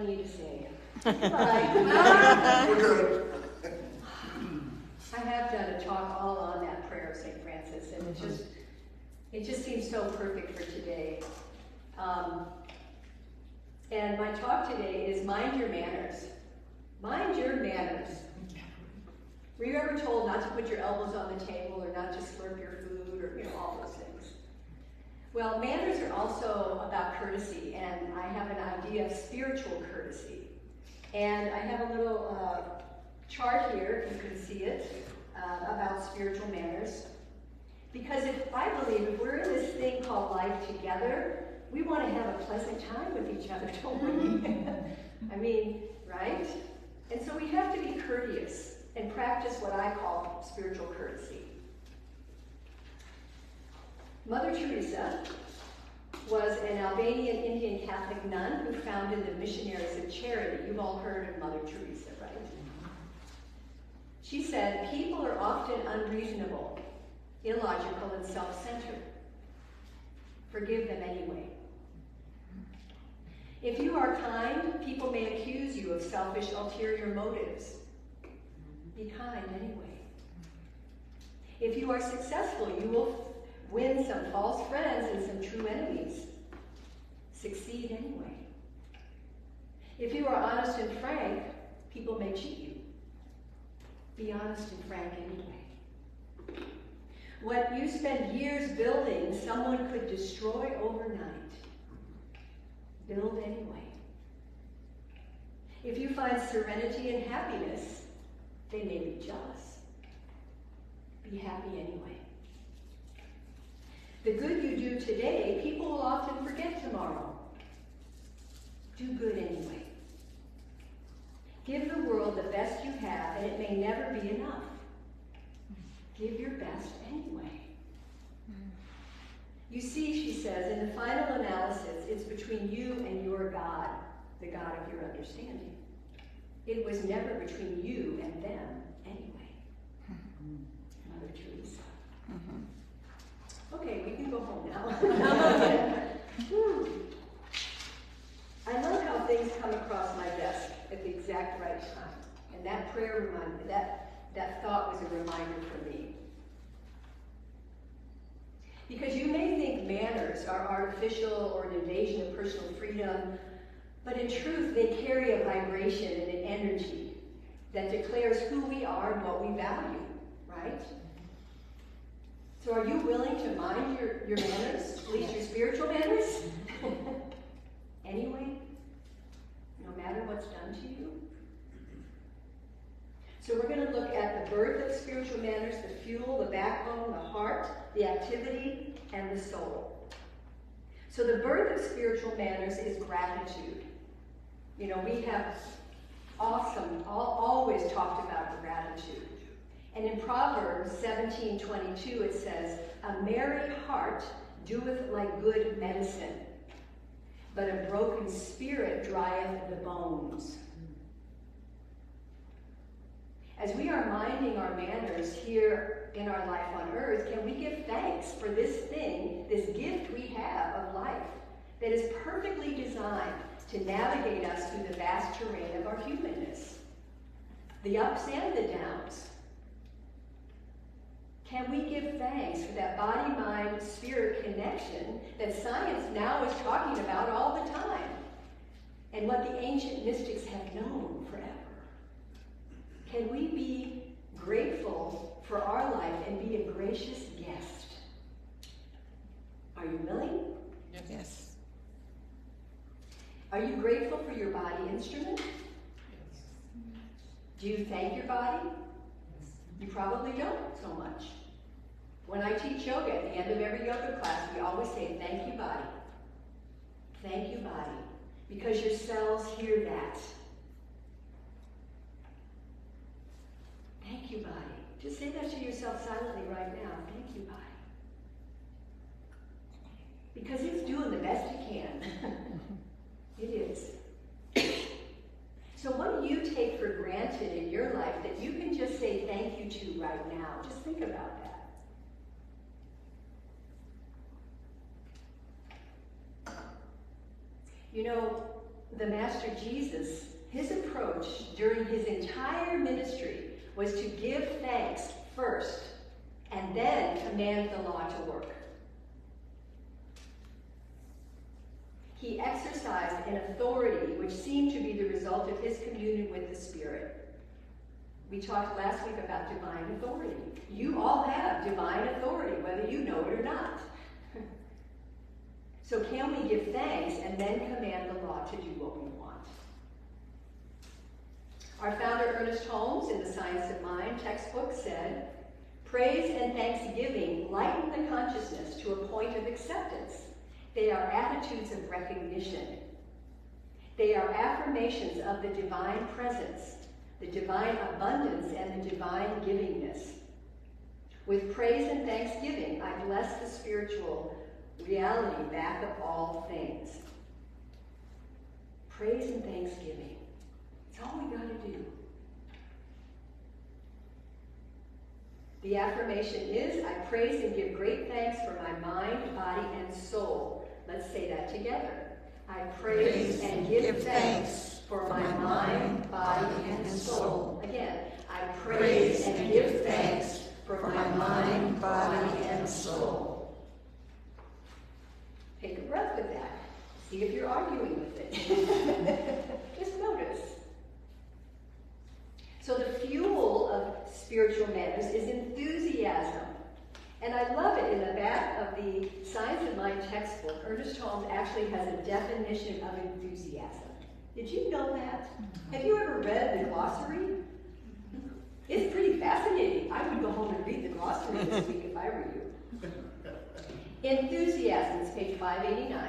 I need to say. Goodbye. We're good. I have done a talk all on that prayer of St. Francis, and it just seems so perfect for today. And my talk today is mind your manners. Mind your manners. Were you ever told not to put your elbows on the table or not to slurp your food or all those things? Well, manners are also about courtesy, and I have an idea of spiritual courtesy. And I have a little chart here, if you can see it, about spiritual manners. Because I believe if we're in this thing called life together, we want to have a pleasant time with each other, don't we? I mean, right? And so we have to be courteous and practice what I call spiritual courtesy. Mother Teresa was an Albanian Indian Catholic nun who founded the Missionaries of Charity. You've all heard of Mother Teresa, right? She said, people are often unreasonable, illogical, and self-centered. Forgive them anyway. If you are kind, people may accuse you of selfish, ulterior motives. Be kind anyway. If you are successful, you will win some false friends and some true enemies. Succeed anyway. If you are honest and frank, people may cheat you. Be honest and frank anyway. What you spend years building, someone could destroy overnight. Build anyway. If you find serenity and happiness, they may be jealous. Be happy anyway. The good you do today, people will often forget tomorrow. Do good anyway. Give the world the best you have, and it may never be enough. Give your best anyway. You see, she says, in the final analysis, it's between you and your God, the God of your understanding. It was never between you and them anyway. Mother Teresa. Okay, we can go home now. I love how things come across my desk at the exact right time. And that prayer reminded me, that thought was a reminder for me. Because you may think manners are artificial or an invasion of personal freedom, but in truth, they carry a vibration and an energy that declares who we are and what we value, right? So are you willing to mind your manners, at least your spiritual manners? Anyway, no matter what's done to you? So we're going to look at the birth of spiritual manners, the fuel, the backbone, the heart, the activity, and the soul. So the birth of spiritual manners is gratitude. You know, we have always talked about gratitude. And in Proverbs 17:22 it says, a merry heart doeth like good medicine, but a broken spirit drieth the bones. As we are minding our manners here in our life on earth, can we give thanks for this thing, this gift we have of life that is perfectly designed to navigate us through the vast terrain of our humanness, the ups and the downs? Can we give thanks for that body-mind-spirit connection that science now is talking about all the time, and what the ancient mystics have known forever? Can we be grateful for our life and be a gracious guest? Are you willing? Yes. Are you grateful for your body instrument? Yes. Do you thank your body? You probably don't so much. When I teach yoga, at the end of every yoga class, we always say, thank you, body. Thank you, body. Because your cells hear that. Thank you, body. Just say that to yourself silently right now. Thank you, body. Because it's doing the best it can. It is. So what do you take for granted in your life that you can just say thank you to right now? Just think about that. You know, the Master Jesus, his approach during his entire ministry was to give thanks first and then command the law to work. He exercised an authority which seemed to be the result of his communion with the Spirit. We talked last week about divine authority. You all have divine authority, whether you know it or not. So can we give thanks and then command the law to do what we want? Our founder, Ernest Holmes, in the Science of Mind textbook said, "Praise and thanksgiving lighten the consciousness to a point of acceptance. They are attitudes of recognition. They are affirmations of the divine presence, the divine abundance, and the divine givingness. With praise and thanksgiving, I bless the spiritual reality back of all things." Praise and thanksgiving. It's all we got to do. The affirmation is, I praise and give great thanks for my mind, body, and soul. Let's say that together. I praise and give thanks for my mind, body, and soul. Again, I praise and give thanks for my mind, body, and soul. Take a breath with that. See if you're arguing with it. Just notice. So the fuel of spiritual manners is enthusiasm. And I love it. In the back of the Science of Mind textbook, Ernest Holmes actually has a definition of enthusiasm. Did you know that? Have you ever read the glossary? It's pretty fascinating. I would go home and read the glossary this week if I were you. Enthusiasm is page 589.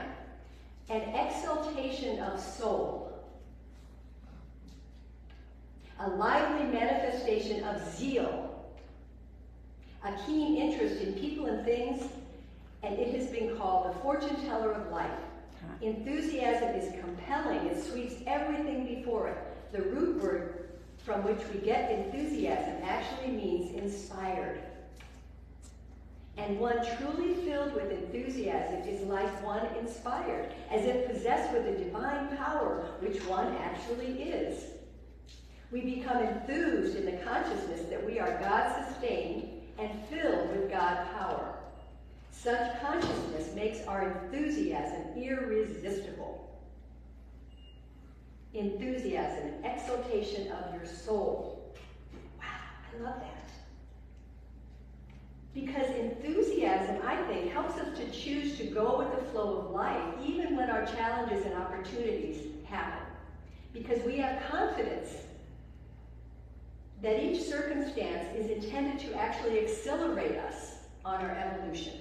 An exaltation of soul. A lively manifestation of zeal. A keen interest in people and things, and it has been called the fortune teller of life. Enthusiasm is compelling. It sweeps everything before it. The root word from which we get enthusiasm actually means inspired. And one truly filled with enthusiasm is like one inspired, as if possessed with a divine power, which one actually is. We become enthused in the consciousness that we are God-sustained and filled with God power. Such consciousness makes our enthusiasm irresistible. Enthusiasm, an exaltation of your soul. Wow, I love that. Because enthusiasm, I think, helps us to choose to go with the flow of life, even when our challenges and opportunities happen. Because we have confidence that each circumstance is intended to actually accelerate us on our evolution.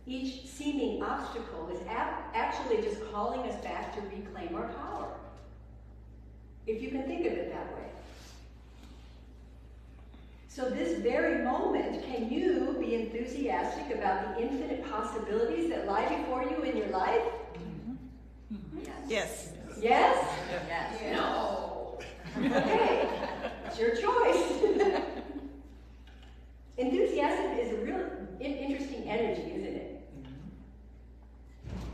Each seeming obstacle is actually just calling us back to reclaim our power. If you can think of it that way. So this very moment, can you be enthusiastic about the infinite possibilities that lie before you in your life? Mm-hmm. Yes. Yes. Yes? Yes. No. Okay. It's your choice. Enthusiasm is a real interesting energy, isn't it?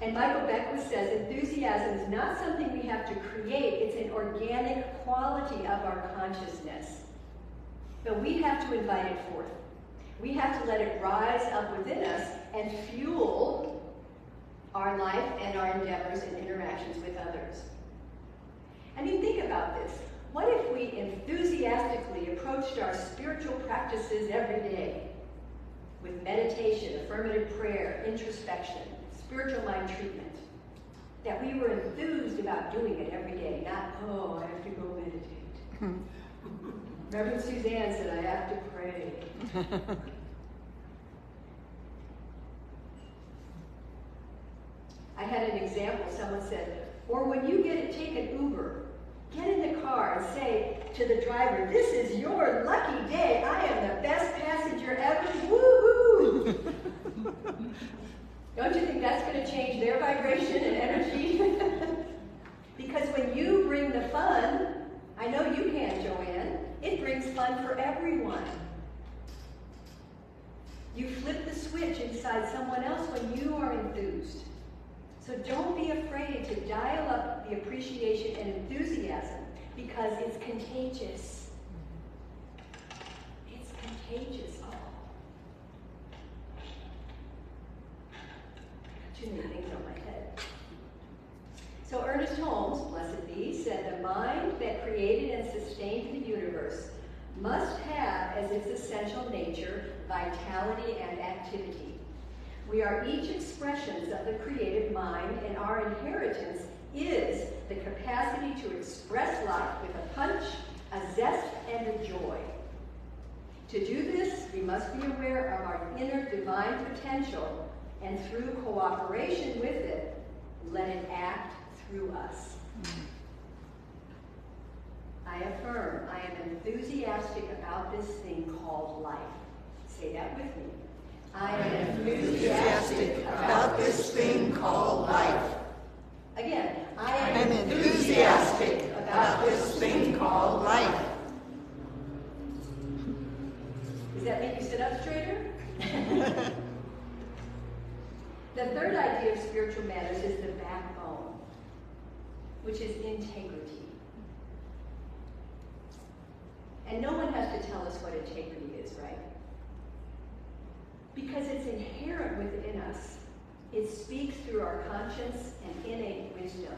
And Michael Beckwith says, enthusiasm is not something we have to create, it's an organic quality of our consciousness. But we have to invite it forth. We have to let it rise up within us and fuel our life and our endeavors and interactions with others. I mean, think about this. What if we enthusiastically approached our spiritual practices every day with meditation, affirmative prayer, introspection, spiritual mind treatment? That we were enthused about doing it every day, not, oh, I have to go meditate. Reverend Suzanne said, I have to pray. I had an example. Someone said, or when you take an Uber, get in the car and say to the driver, this is your lucky day. I am the best passenger ever. Woo-hoo! Don't you think that's going to change their vibration and energy? Because when you bring the fun, I know you can, Joanne, it brings fun for everyone. You flip the switch inside someone else when you are enthused. So don't be afraid to dial up the appreciation and enthusiasm because it's contagious. It's contagious. Oh. Too many things on my head. So Ernest Holmes, blessed be, said, the mind that created and sustained the universe must have as its essential nature vitality and activity. We are each expressions of the creative mind, and our inheritance is the capacity to express life with a punch, a zest, and a joy. To do this, we must be aware of our inner divine potential, and through cooperation with it, let it act through us. I affirm I am enthusiastic about this thing called life. Say that with me. I am enthusiastic about this thing called life. Again, I am enthusiastic about this thing called life. Does that make you sit up straighter? The third idea of spiritual manners is the backbone, which is integrity. And no one has to tell us what integrity is, right? Because it's inherent within us. It speaks through our conscience and innate wisdom.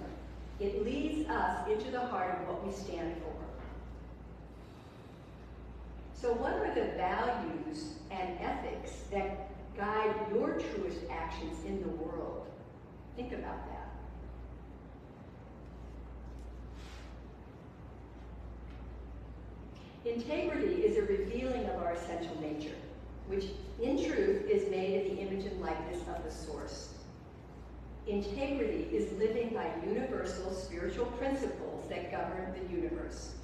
It leads us into the heart of what we stand for. So what are the values and ethics that guide your truest actions in the world? Think about that. Integrity is a revealing of our essential nature, which in truth is made in the image and likeness of the source. Integrity is living by universal spiritual principles that govern the universe.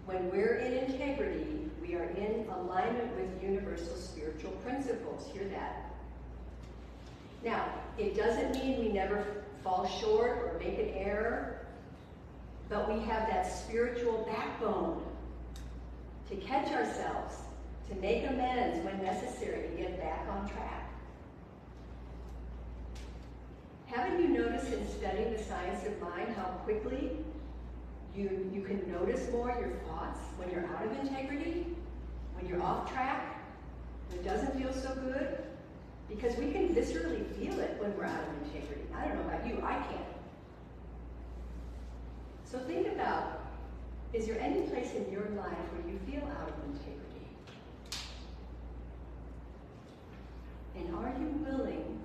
When we're in integrity, we are in alignment with universal spiritual principles. Hear that? Now, it doesn't mean we never fall short or make an error, but we have that spiritual backbone to catch ourselves, to make amends when necessary, to get back on track. Haven't you noticed in studying the science of mind how quickly you can notice more your thoughts when you're out of integrity, when you're off track, when it doesn't feel so good? Because we can viscerally feel it when we're out of integrity. I don't know about you, I can. So think about, is there any place in your life where you feel out of integrity? And are you willing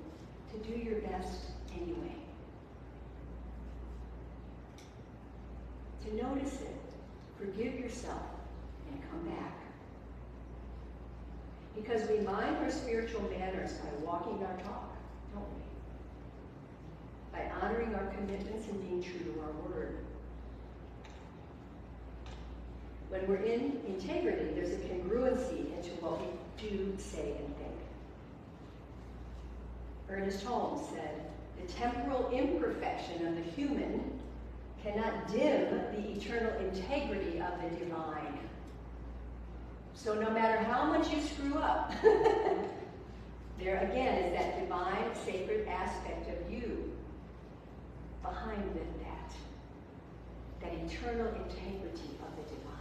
to do your best anyway? To notice it, forgive yourself, and come back. Because we mind our spiritual manners by walking our talk, don't we? By honoring our commitments and being true to our word. When we're in integrity, there's a congruency into what we do, say, and think. Ernest Holmes said, the temporal imperfection of the human cannot dim the eternal integrity of the divine. So no matter how much you screw up, there again is that divine, sacred aspect of you behind that eternal integrity of the divine.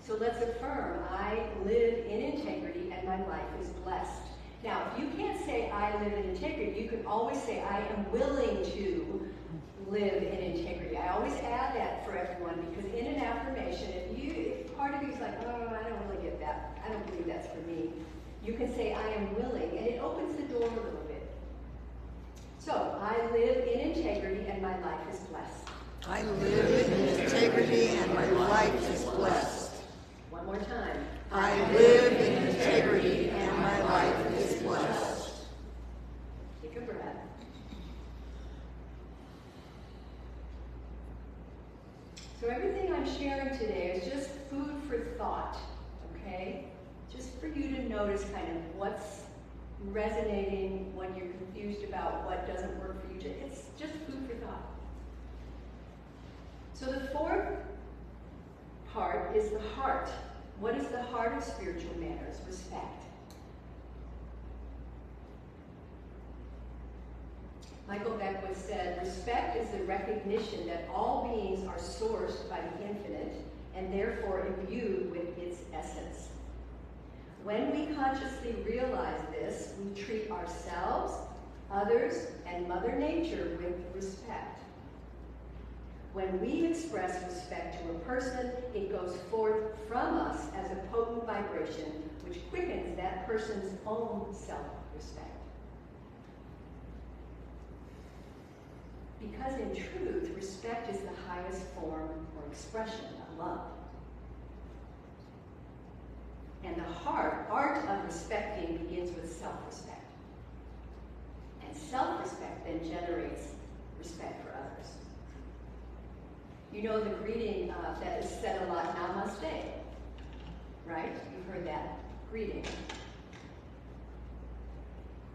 So let's affirm, I live in integrity and my life is blessed. Now, if you can't say I live in integrity, you can always say I am willing to live in integrity. I always add that for everyone because in an affirmation, if part of you is like, oh, I don't really get that, I don't believe that's for me, you can say I am willing, and it opens the door a little bit. So, I live in integrity and my life is blessed. I live in integrity and my life is blessed. One more time. I live in integrity and my life is blessed. Take a breath. So everything I'm sharing today is just food for thought, okay? Just for you to notice kind of what's resonating when you're confused about what doesn't work for you. It's just food for thought. So the fourth part is the heart. What is the heart of spiritual manners? Respect. Michael Beckwith said, respect is the recognition that all beings are sourced by the infinite and therefore imbued with its essence. When we consciously realize this, we treat ourselves, others, and Mother Nature with respect. When we express respect to a person, it goes forth from us as a potent vibration which quickens that person's own self-respect. Because in truth, respect is the highest form or expression of love. And the art of respecting begins with self-respect. And self-respect then generates respect for others. You know the greeting that is said a lot, Namaste, right? You've heard that greeting.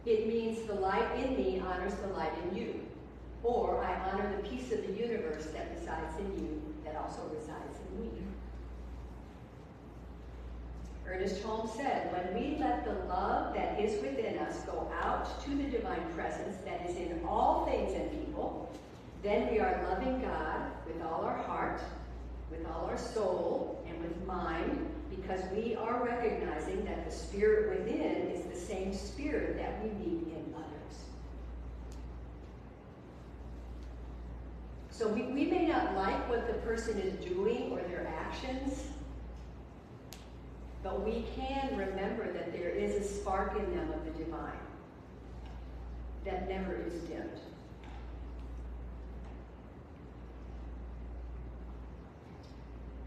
It means the light in me honors the light in you. Or I honor the piece of the universe that resides in you that also resides in me. Ernest Holmes said, when we let the love that is within us go out to the divine presence that is in all things and people, then we are loving God with all our heart, with all our soul, and with mind, because we are recognizing that the spirit within is the same spirit that we meet in others. So we may not like what the person is doing or their actions, but we can remember that there is a spark in them of the divine that never is dimmed.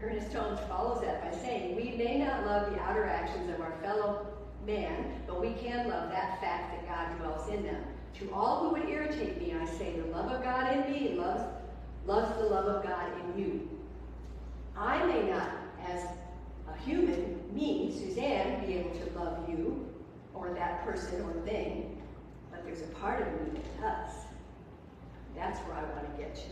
Ernest Holmes follows that by saying, we may not love the outer actions of our fellow man, but we can love that fact that God dwells in them. To all who would irritate me, I say, the love of God in me loves the love of God in you. I may not, as a human, me, Suzanne, be able to love you, or that person or thing, but there's a part of me that does. That's where I want to get to.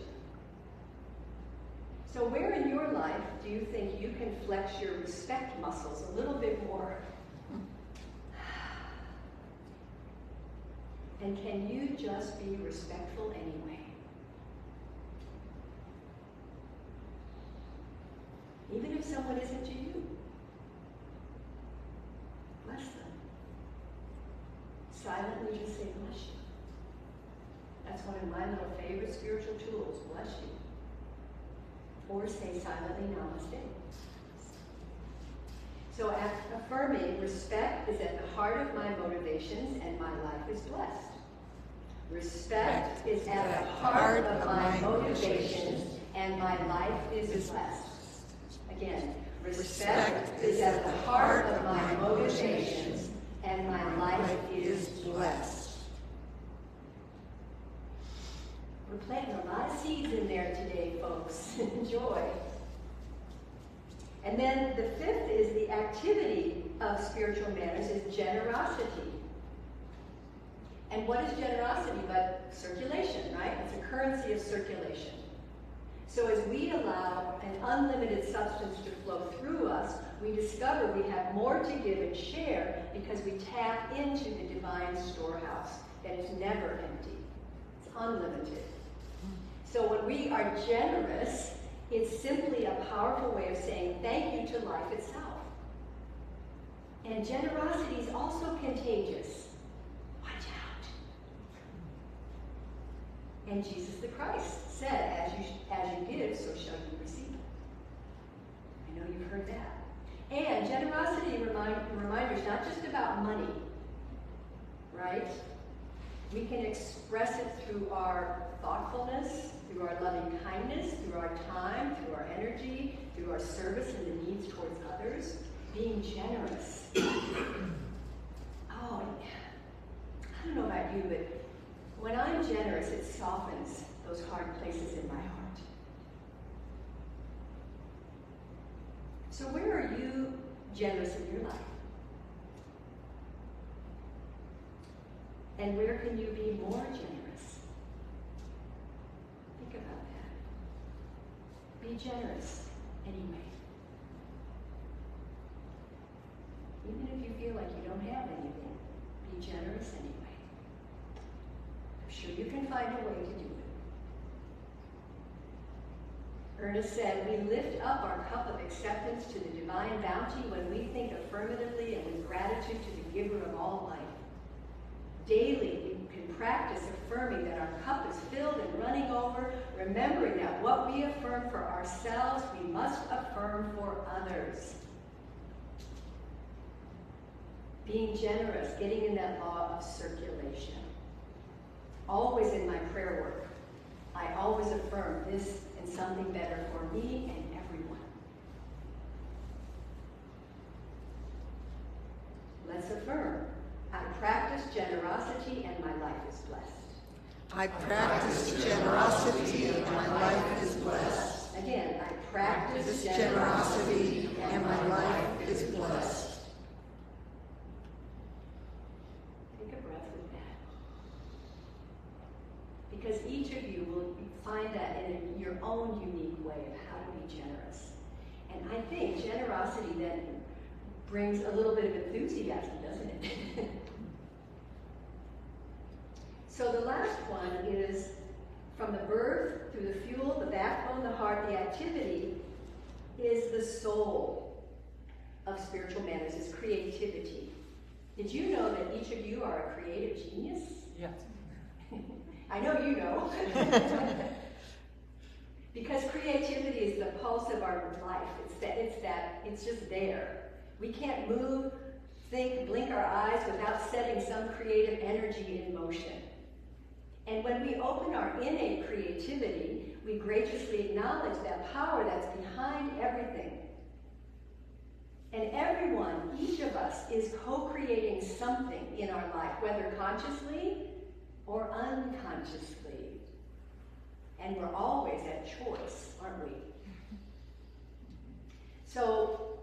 So where in your life do you think you can flex your respect muscles a little bit more? And can you just be respectful anyway? Even if someone isn't to you, bless them. Silently just say, bless you. That's one of my little favorite spiritual tools, bless you. Or say silently, Namaste. So affirming respect is at the heart of my motivations and my life is blessed. Respect is at the heart of my motivations and my life is blessed. Again, respect is at the heart of my motivations and my life is blessed. We're planting a lot of seeds in there today, folks. Enjoy. And then the fifth is the activity of spiritual manners is generosity. And what is generosity but circulation, right? It's a currency of circulation. So as we allow an unlimited substance to flow through us, we discover we have more to give and share because we tap into the divine storehouse that is never empty. It's unlimited. So when we are generous, it's simply a powerful way of saying thank you to life itself. And generosity is also contagious. Watch out. And Jesus the Christ said, as you give, so shall you receive. I know you've heard that. And generosity reminders not just about money, right? We can express it through our thoughtfulness, through our loving kindness, through our time, through our energy, through our service and the needs towards others. Being generous. Oh, I don't know about you, but when I'm generous, it softens those hard places in my heart. So where are you generous in your life? And where can you be more generous? Think about that. Be generous anyway. Even if you feel like you don't have anything, be generous anyway. I'm sure you can find find a way to do it. Ernest said, we lift up our cup of acceptance to the divine bounty when we think affirmatively and with gratitude to the giver of all life. Daily, we can practice affirming that our cup is filled and running over, remembering that what we affirm for ourselves, we must affirm for others. Being generous, getting in that law of circulation. Always in my prayer work, I always affirm this and something better for me and everyone. Let's affirm. I practice generosity and my life is blessed. I practice generosity and my life is blessed. Again, I practice Generosity and my life is blessed. Take a breath with that. Because each of you will find that in your own unique way of how to be generous. And I think generosity then brings a little bit of enthusiasm, doesn't it? So the last one is from the birth through the fuel, the backbone, the heart, the activity is the soul of spiritual manners, is creativity. Did you know that each of you are a creative genius? Yes. I know you know. Because creativity is the pulse of our life. It's just there. We can't move, think, blink our eyes without setting some creative energy in motion. And when we open our innate creativity, we graciously acknowledge that power that's behind everything. And everyone, each of us, is co-creating something in our life, whether consciously or unconsciously. And we're always at choice, aren't we? So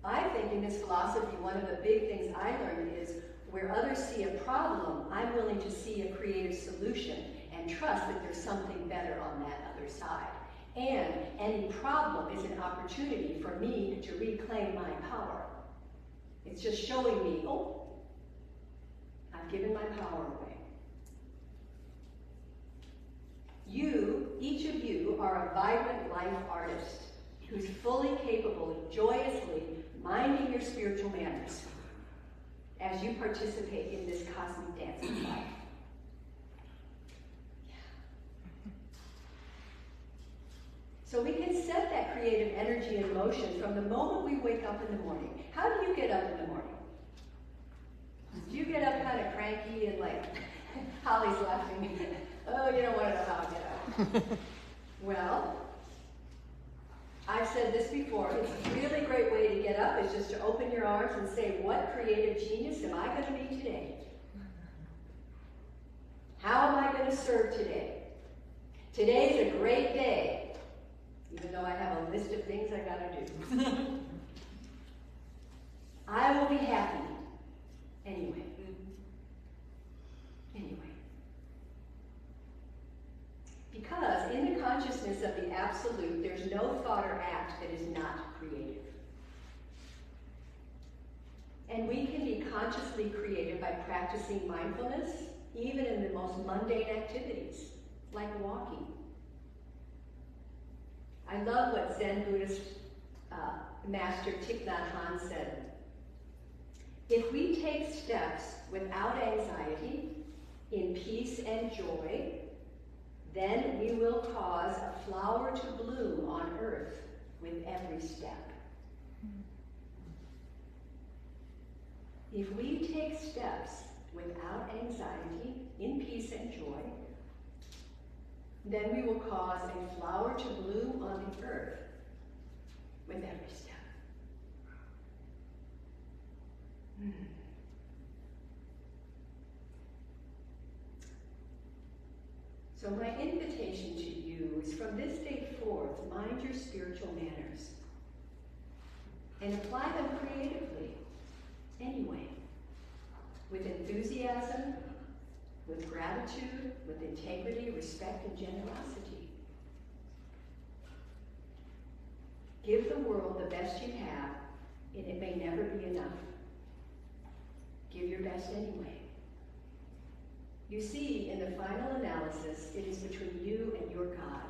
I think in this philosophy, one of the big things I learned is where others see a problem, I'm willing to see a creative solution and trust that there's something better on that other side. And any problem is an opportunity for me to reclaim my power. It's just showing me, oh, I've given my power away. You, each of you, are a vibrant life artist who's fully capable of joyously minding your spiritual manners as you participate in this cosmic dance of life. So we can set that creative energy in motion from the moment we wake up in the morning. How do you get up in the morning? Do you get up kind of cranky and like, Holly's laughing, oh, you don't want to know how I get up. Well, I've said this before, it's a really great way to get up is just to open your arms and say, what creative genius am I going to be today? How am I going to serve today? Today's a great day, even though I have a list of things I got to do. I will be happy anyway. Because in the consciousness of the absolute, there's no thought or act that is not creative. And we can be consciously creative by practicing mindfulness, even in the most mundane activities, like walking. I love what Zen Buddhist master Thich Nhat Hanh said. If we take steps without anxiety, in peace and joy, then we will cause a flower to bloom on earth with every step. If we take steps without anxiety, in peace and joy, then we will cause a flower to bloom on the earth with every step. So my invitation to you is from this day forth, mind your spiritual manners and apply them creatively, anyway, with enthusiasm, with gratitude, with integrity, respect, and generosity. Give the world the best you have, and it may never be enough. Give your best anyway. You see, in the final analysis, it is between you and your God,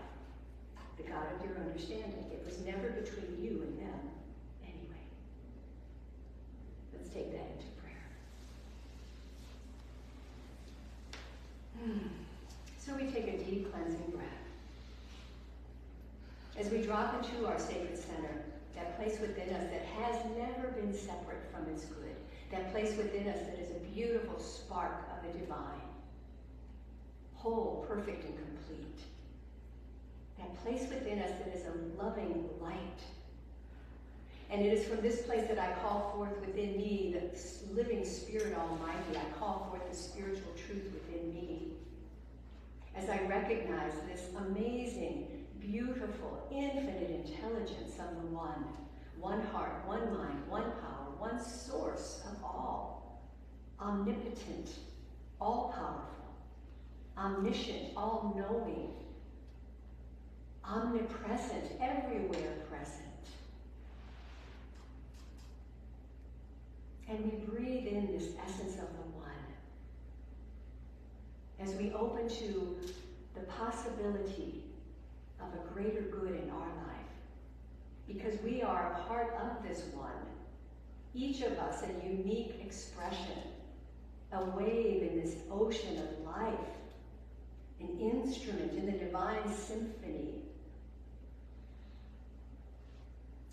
the God of your understanding. It was never between you and them anyway. Let's take that into prayer. So we take a deep cleansing breath. As we drop into our sacred center, that place within us that has never been separate from its good, that place within us that is a beautiful spark of the divine, whole, perfect, and complete. That place within us that is a loving light. And it is from this place that I call forth within me the living Spirit Almighty. I call forth the spiritual truth within me. As I recognize this amazing, beautiful, infinite intelligence of the one. One heart, one mind, one power, one source of all. Omnipotent, all-powerful. Omniscient, all-knowing. Omnipresent, everywhere present. And we breathe in this essence of the one. As we open to the possibility of a greater good in our life. Because we are a part of this one. Each of us a unique expression, a wave in this ocean of life, an instrument in the divine symphony.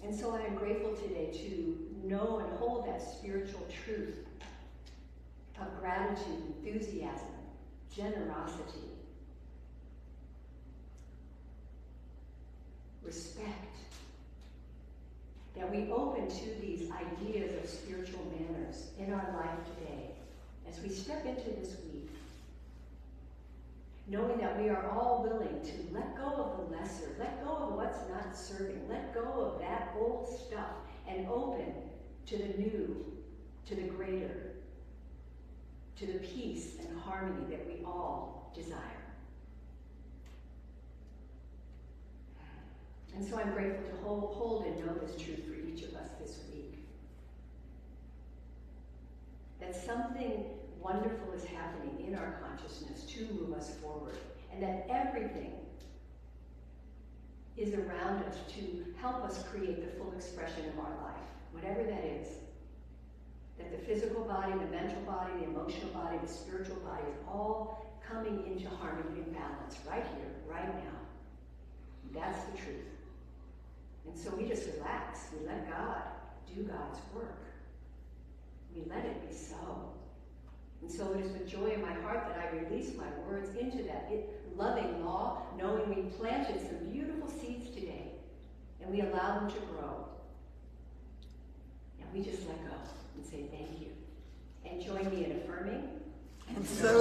And so I am grateful today to know and hold that spiritual truth of gratitude, enthusiasm, generosity, respect, that we open to these ideas of spiritual manners in our life today as we step into this week, knowing that we are all willing to let go of the lesser, let go of what's not serving, let go of that old stuff, and open to the new, to the greater, to the peace and harmony that we all desire. And so I'm grateful to hold and know this truth for each of us this week. That something wonderful is happening in our consciousness to move us forward, and that everything is around us to help us create the full expression of our life, whatever that is. That the physical body, the mental body, the emotional body, the spiritual body is all coming into harmony and balance right here, right now. That's the truth. And so we just relax. We let God do God's work. We let it be so. And so it is with joy in my heart that I release my words into that loving law, knowing we planted some beautiful seeds today, and we allow them to grow. And we just let go and say thank you. And join me in affirming. And so